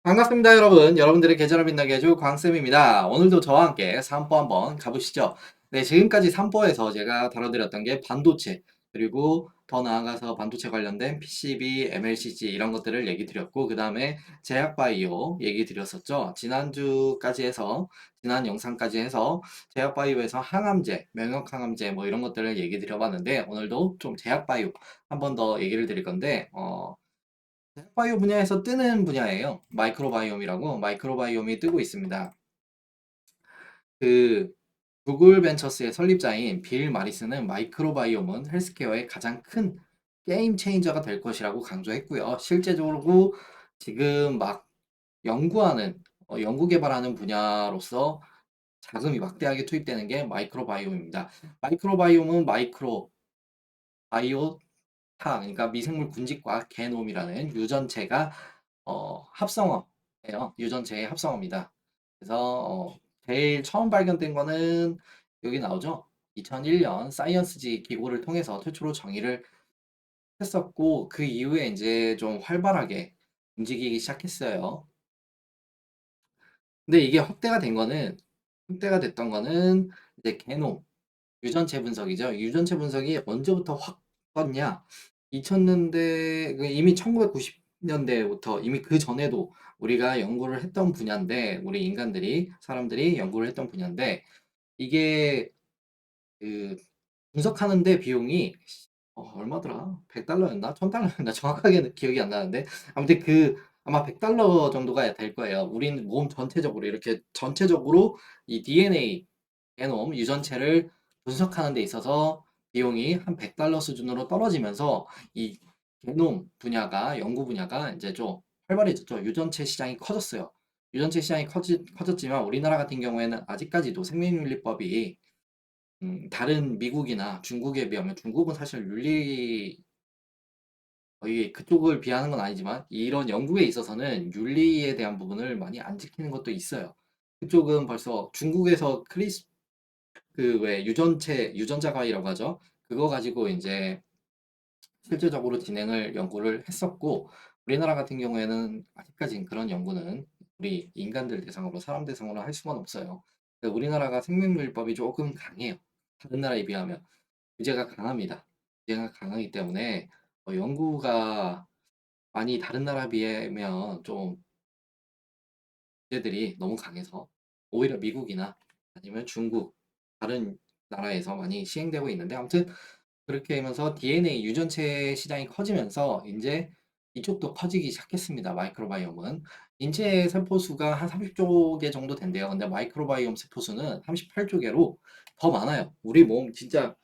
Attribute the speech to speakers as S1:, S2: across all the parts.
S1: 반갑습니다, 여러분. 여러분들의 계절을 빛나게 해줄 광쌤입니다. 오늘도 저와 함께 산보 한번 가보시죠. 네, 지금까지 산보에서 제가 다뤄드렸던 게 반도체, 그리고 더 나아가서 반도체 관련된 PCB, MLCC 이런 것들을 얘기 드렸고, 그 다음에 제약바이오 얘기 드렸었죠. 지난 영상까지 해서 제약바이오에서 항암제, 명역항암제 뭐 이런 것들을 얘기 드려봤는데, 오늘도 좀 제약바이오 한 번 더 얘기를 드릴 건데, 바이오 분야에서 뜨는 분야예요. 마이크로바이옴이라고 마이크로바이옴이 뜨고 있습니다. 그 구글 벤처스의 설립자인 빌 마리스는 마이크로바이옴은 헬스케어의 가장 큰 게임 체인저가 될 것이라고 강조했고요. 실제적으로 지금 막 연구하는 연구 개발하는 분야로서 자금이 막대하게 투입되는 게 마이크로바이옴입니다. 마이크로바이옴은 마이크로 바이오 그러니까 미생물 군집과 게놈이라는 유전체가 합성어예요. 유전체의 합성어입니다. 그래서 제일 처음 발견된 거는 여기 나오죠. 2001년 사이언스지 기고를 통해서 최초로 정의를 했었고 그 이후에 이제 좀 활발하게 움직이기 시작했어요. 근데 이게 확대가 됐던 거는 이제 게놈 유전체 분석이죠. 유전체 분석이 언제부터 확 떴냐? 2000년대, 이미 1990년대부터 이미 그 전에도 우리가 연구를 했던 분야인데, 우리 사람들이 연구를 했던 분야인데, 이게 그 분석하는데 비용이 얼마더라? 100달러였나? 1000달러였나? 정확하게는 기억이 안 나는데. 아무튼 아마 100달러 정도가 될 거예요. 우리는 몸 전체적으로, 이렇게 전체적으로 이 DNA, 게놈, 유전체를 분석하는 데 있어서 비용이 한 100달러 수준으로 떨어지면서 이 게놈 분야가, 연구 분야가 이제 좀 활발해졌죠. 유전체 시장이 커졌어요. 유전체 시장이 커졌지만 우리나라 같은 경우에는 아직까지도 생명윤리법이 다른 미국이나 중국에 비하면 중국은 사실 거의 그쪽을 비하는 건 아니지만 이런 연구에 있어서는 윤리에 대한 부분을 많이 안 지키는 것도 있어요. 그쪽은 벌써 중국에서 그 왜 유전자 가위라고 하죠. 그거 가지고 이제 실제적으로 연구를 했었고 우리나라 같은 경우에는 아직까진 그런 연구는 우리 인간들 대상으로 사람 대상으로 할 수는 없어요. 우리나라가 생명률법이 조금 강해요. 다른 나라에 비하면. 규제가 강합니다. 규제가 강하기 때문에 연구가 많이 다른 나라에 비하면 좀 규제들이 너무 강해서 오히려 미국이나 아니면 중국 다른 나라에서 많이 시행되고 있는데 아무튼 그렇게 하면서 DNA 유전체 시장이 커지면서 이제 이쪽도 커지기 시작했습니다. 마이크로바이옴은 인체 세포 수가 한 30조 개 정도 된대요. 근데 마이크로바이옴 세포 수는 38조 개로 더 많아요. 우리 몸 진짜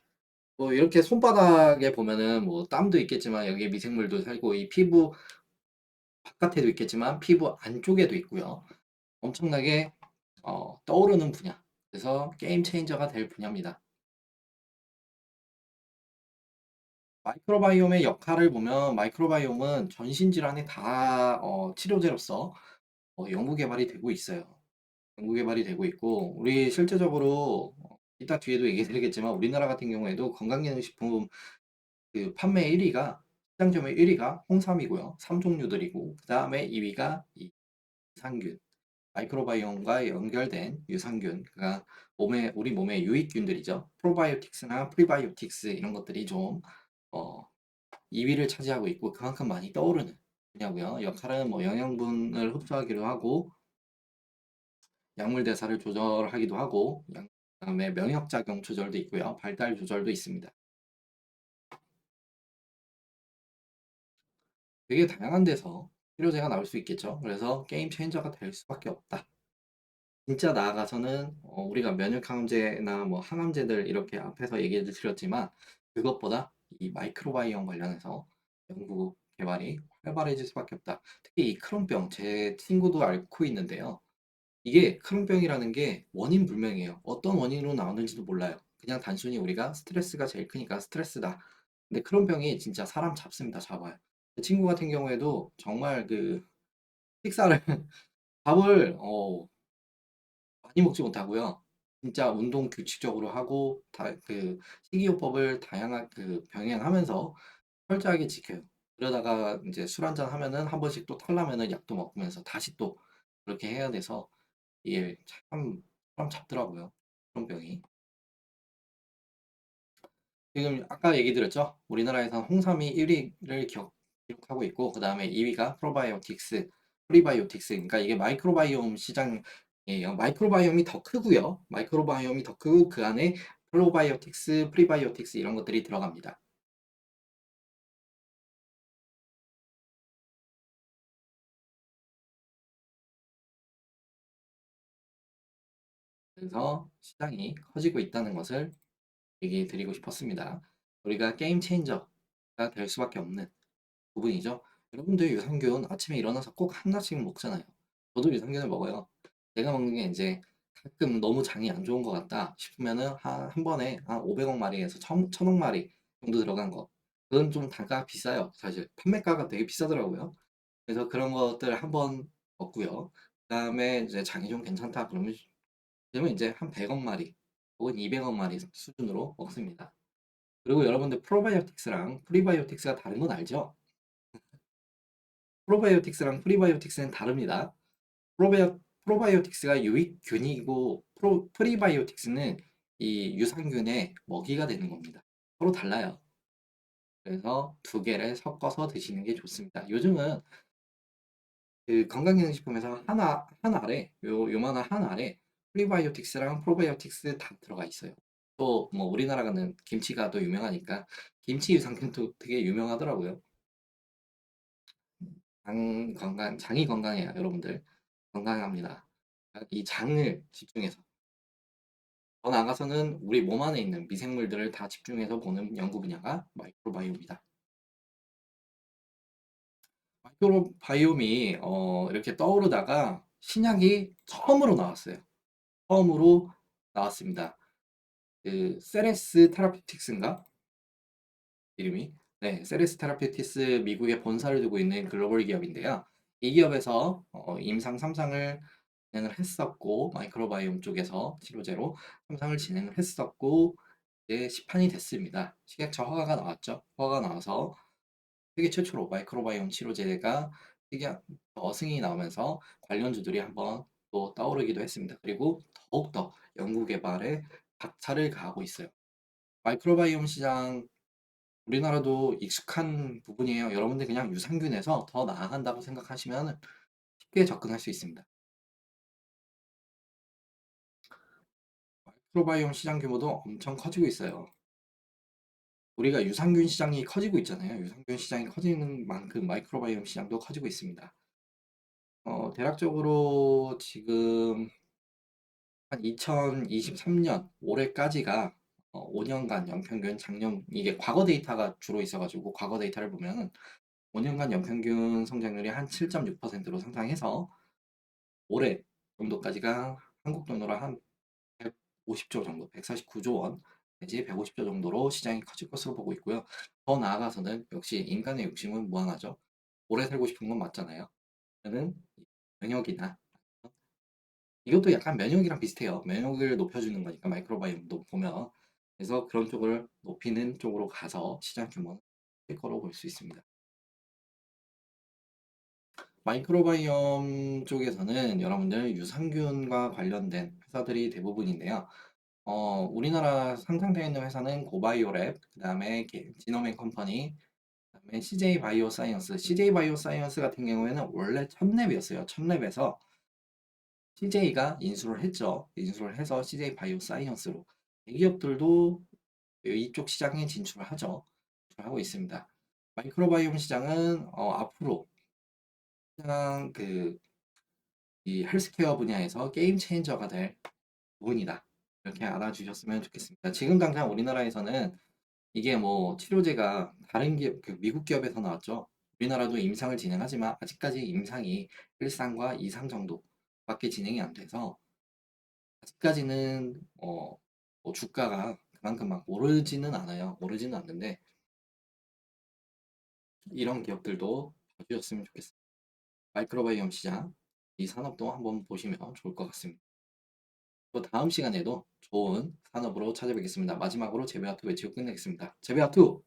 S1: 뭐 이렇게 손바닥에 보면은 뭐 땀도 있겠지만 여기에 미생물도 살고 이 피부 바깥에도 있겠지만 피부 안쪽에도 있고요. 엄청나게 떠오르는 분야. 그래서 게임 체인저가 될 분야입니다. 마이크로바이옴의 역할을 보면 마이크로바이옴은 전신 질환에 다 치료제로서 연구 개발이 되고 있어요. 연구 개발이 되고 있고 우리 실제적으로 이따 뒤에도 얘기 드리겠지만 우리나라 같은 경우에도 건강기능식품 그 판매 1위가 시장 점유 1위가 홍삼이고요. 3종류들이고 그다음에 2위가 이 유산균, 마이크로바이옴과 연결된 유산균, 그러니까 우리 몸의 유익균들이죠. 프로바이오틱스나 프리바이오틱스 이런 것들이 좀 어, 2위를 차지하고 있고 그만큼 많이 떠오르는 분야고요. 역할은 뭐 영양분을 흡수하기도 하고 약물 대사를 조절하기도 하고 그다음에 면역작용 조절도 있고요. 발달 조절도 있습니다. 되게 다양한 데서 치료제가 나올 수 있겠죠. 그래서 게임 체인저가 될 수밖에 없다. 진짜 나아가서는 우리가 면역항암제나 뭐 항암제들 이렇게 앞에서 얘기를 드렸지만 그것보다 이 마이크로바이옴 관련해서 연구 개발이 활발해질 수밖에 없다. 특히 이 크론병 제 친구도 앓고 있는데요. 이게 크론병이라는 게 원인 불명이에요. 어떤 원인으로 나오는지도 몰라요. 그냥 단순히 우리가 스트레스가 제일 크니까 스트레스다. 근데 크론병이 진짜 사람 잡습니다. 잡아요. 제 친구 같은 경우에도 정말 식사를 밥을 많이 먹지 못하고요. 진짜 운동 규칙적으로 하고 식이요법을 다양하게 병행하면서 철저하게 지켜요. 그러다가 이제 술 한잔 하면은 한 번씩 또 탈라면은 약도 먹으면서 다시 또 그렇게 해야 돼서 이게 참 사람 잡더라고요, 그런 병이. 지금 아까 얘기 드렸죠? 우리나라에선 홍삼이 1위를 기록하고 있고 그다음에 2위가 프로바이오틱스, 프리바이오틱스. 그러니까 이게 마이크로바이옴 시장이에요. 마이크로바이옴이 더 크고요. 마이크로바이옴이 더 크고 그 안에 프로바이오틱스, 프리바이오틱스 이런 것들이 들어갑니다. 그래서 시장이 커지고 있다는 것을 얘기 드리고 싶었습니다. 우리가 게임 체인저가 될 수밖에 없는 부분이죠. 여러분들 유산균 아침에 일어나서 꼭 하나씩 먹잖아요. 저도 유산균을 먹어요. 제가 먹는 게 이제 가끔 너무 장이 안 좋은 것 같다 싶으면은 한 번에 한 500억 마리에서 1000억 마리 정도 들어간 거. 그건 좀 단가가 비싸요. 사실 판매가가 되게 비싸더라고요. 그래서 그런 것들 한번 먹고요. 그다음에 이제 장이 좀 괜찮다 그러면 이제 한 100억 마리 혹은 200억 마리 수준으로 먹습니다. 그리고 여러분들 프로바이오틱스랑 프리바이오틱스가 다른 건 알죠? 프로바이오틱스랑 프리바이오틱스는 다릅니다. 프로바이오틱스가 유익균이고 프리바이오틱스는 이 유산균의 먹이가 되는 겁니다. 서로 달라요. 그래서 두 개를 섞어서 드시는 게 좋습니다. 요즘은 그 건강기능식품에서 한 알에 요만한 한 알에 프리바이오틱스랑 프로바이오틱스 다 들어가 있어요. 또 뭐 우리나라는 김치가 또 유명하니까 김치 유산균도 되게 유명하더라고요. 장이 건강해요, 여러분들. 건강합니다. 이 장을 집중해서. 더 나아가서는 우리 몸 안에 있는 미생물들을 다 집중해서 보는 연구 분야가 마이크로바이옴이다. 마이크로바이옴이 이렇게 떠오르다가 신약이 처음으로 나왔어요. 처음으로 나왔습니다. 그 세레스 테라피틱스인가? 이름이? 네, 세레스 테라피틱스 미국에 본사를 두고 있는 글로벌 기업인데요. 이 기업에서 임상 3상을 진행을 했었고 마이크로바이옴 쪽에서 치료제로 3상을 진행을 했었고 이제 시판이 됐습니다. 식약처 허가가 나왔죠. 허가가 나와서 세계 최초로 마이크로바이옴 치료제가 특이한 승인이 나오면서 관련주들이 한번 또 떠오르기도 했습니다. 그리고 더욱더 연구 개발에 박차를 가하고 있어요. 마이크로바이옴 시장 우리나라도 익숙한 부분이에요. 여러분들 그냥 유산균에서 더 나아간다고 생각하시면 쉽게 접근할 수 있습니다. 마이크로바이옴 시장 규모도 엄청 커지고 있어요. 우리가 유산균 시장이 커지고 있잖아요. 유산균 시장이 커지는 만큼 마이크로바이옴 시장도 커지고 있습니다. 대략적으로 지금 한 2023년 올해까지가 5년간 연평균 작년 이게 과거 데이터가 주로 있어가지고 과거 데이터를 보면 5년간 연평균 성장률이 한 7.6%로 상승해서 올해 정도까지가 한국 돈으로 한 150조 정도, 149조 원 내지 150조 정도로 시장이 커질 것으로 보고 있고요. 더 나아가서는 역시 인간의 욕심은 무한하죠. 오래 살고 싶은 건 맞잖아요. 저는 면역이나 이것도 약간 면역이랑 비슷해요. 면역을 높여주는 거니까 마이크로바이옴도 보면 그래서 그런 쪽을 높이는 쪽으로 가서 시장 규모는 클 거로 볼 수 있습니다. 마이크로바이옴 쪽에서는 여러분들 유산균과 관련된 회사들이 대부분인데요. 우리나라 상장되어 있는 회사는 고바이오랩, 그다음에 지노맨 컴퍼니, 그다음에 CJ 바이오사이언스. CJ 바이오사이언스 같은 경우에는 원래 첫랩이었어요. 첫랩에서 CJ가 인수를 했죠. 인수를 해서 CJ 바이오사이언스로 대기업들도 이쪽 시장에 진출을 하죠. 진출하고 있습니다. 마이크로바이옴 시장은 앞으로 그냥 이 헬스케어 분야에서 게임 체인저가 될 부분이다. 이렇게 알아주셨으면 좋겠습니다. 지금 당장 우리나라에서는 이게 뭐 치료제가 다른 기업, 미국 기업에서 나왔죠. 우리나라도 임상을 진행하지만 아직까지 임상이 1상과 2상 정도밖에 진행이 안 돼서 아직까지는 뭐 주가가 그만큼 막 오르지는 않아요. 오르지는 않는데 이런 기업들도 봐주셨으면 좋겠습니다. 마이크로바이옴 시장 이 산업도 한번 보시면 좋을 것 같습니다. 또 다음 시간에도 좋은 산업으로 찾아뵙겠습니다. 마지막으로 제베아투 외치고 끝내겠습니다. 제베아투!